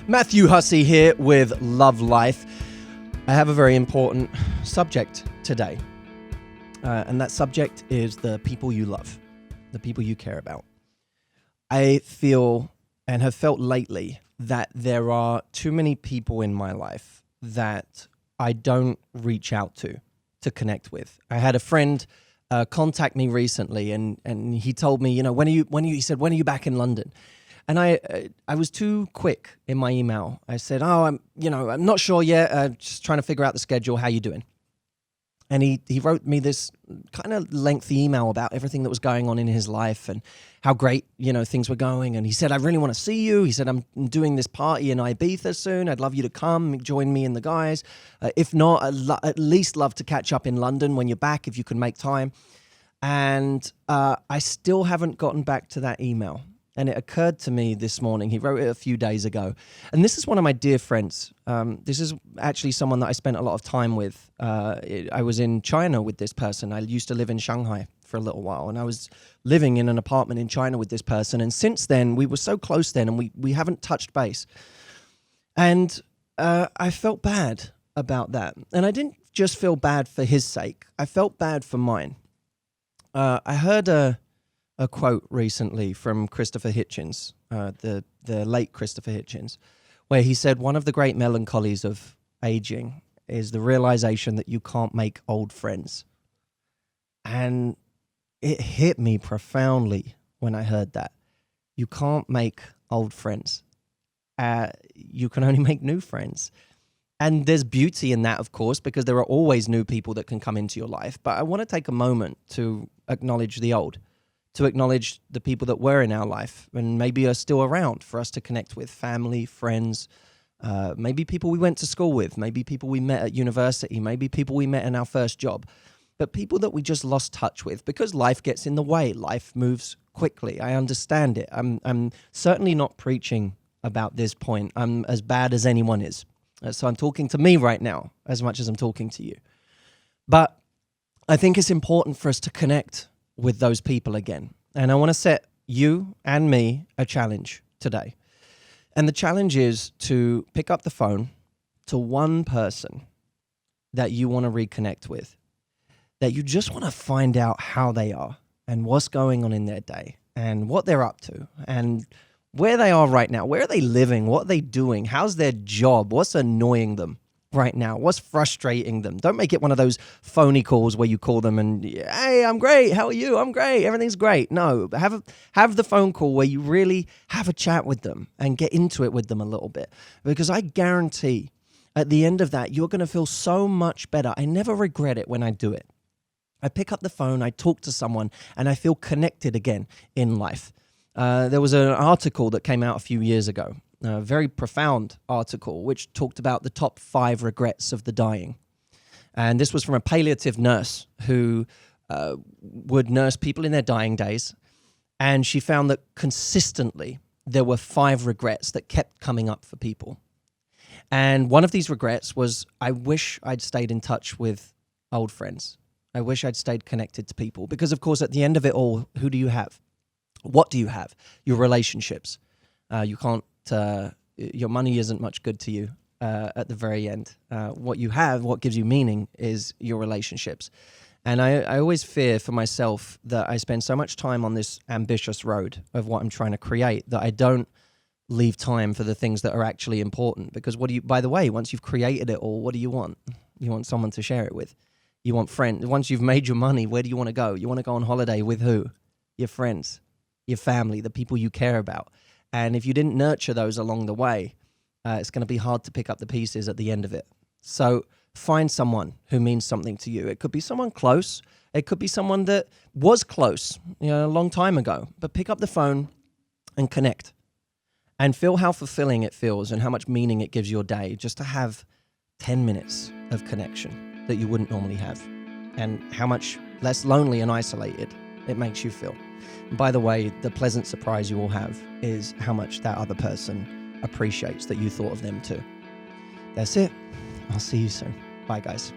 Matthew Hussey here with LOVELife. I have a very important subject today, and that subject is the people you love, the people you care about. I feel and have felt lately that there are too many people in my life that I don't reach out to connect with. I had a friend contact me recently, and he told me, he said, when are you back in London? And I was too quick in my email. I said, I'm not sure yet. Just trying to figure out the schedule. How you doing? And he wrote me this kind of lengthy email about everything that was going on in his life and how great, things were going. And he said, I really want to see you. He said, I'm doing this party in Ibiza soon. I'd love you to come, join me and the guys. If not, at least love to catch up in London when you're back, if you can make time. And I still haven't gotten back to that email. And it occurred to me this morning, he wrote it a few days ago. And this is one of my dear friends. This is actually someone that I spent a lot of time with. I was in China with this person. I used to live in Shanghai for a little while. And I was living in an apartment in China with this person. And since then, we were so close then, and we haven't touched base. And I felt bad about that. And I didn't just feel bad for his sake. I felt bad for mine. I heard a quote recently from Christopher Hitchens, the late Christopher Hitchens, where he said, one of the great melancholies of aging is the realization that you can't make old friends. And it hit me profoundly when I heard that. You can't make old friends. You can only make new friends. And there's beauty in that, of course, because there are always new people that can come into your life. But I want to take a moment to acknowledge the old, to acknowledge the people that were in our life and maybe are still around for us to connect with, family, friends, maybe people we went to school with, maybe people we met at university, maybe people we met in our first job, but people that we just lost touch with because life gets in the way. Life moves quickly. I understand it. I'm certainly not preaching about this point. I'm as bad as anyone is. So I'm talking to me right now as much as I'm talking to you. But I think it's important for us to connect with those people again. And I want to set you and me a challenge today. And the challenge is to pick up the phone to one person that you want to reconnect with, that you just want to find out how they are and what's going on in their day and what they're up to and where they are right now. Where are they living? What are they doing? How's their job? What's annoying them right now? What's frustrating them? Don't make it one of those phony calls where you call them and, hey, I'm great. How are you? I'm great. Everything's great. No, have the phone call where you really have a chat with them and get into it with them a little bit. Because I guarantee at the end of that, you're going to feel so much better. I never regret it when I do it. I pick up the phone, I talk to someone, and I feel connected again in life. There was an article that came out a few years ago, a very profound article, which talked about the top 5 regrets of the dying. And this was from a palliative nurse who would nurse people in their dying days. And she found that consistently there were 5 regrets that kept coming up for people. And one of these regrets was, I wish I'd stayed in touch with old friends. I wish I'd stayed connected to people. Because, of course, at the end of it all, who do you have? What do you have? Your relationships. You can't, your money isn't much good to you at the very end. What you have, what gives you meaning is your relationships. And I always fear for myself that I spend so much time on this ambitious road of what I'm trying to create that I don't leave time for the things that are actually important. Because by the way, once you've created it all, what do you want? You want someone to share it with. You want friends. Once you've made your money, where do you want to go? You want to go on holiday with who? Your friends. Your family, the people you care about. And if you didn't nurture those along the way, it's going to be hard to pick up the pieces at the end of it. So find someone who means something to you. It could be someone close. It could be someone that was close, a long time ago. But pick up the phone and connect and feel how fulfilling it feels and how much meaning it gives your day just to have 10 minutes of connection that you wouldn't normally have, and how much less lonely and isolated it makes you feel. And by the way, the pleasant surprise you will have is how much that other person appreciates that you thought of them too. That's it. I'll see you soon. Bye, guys.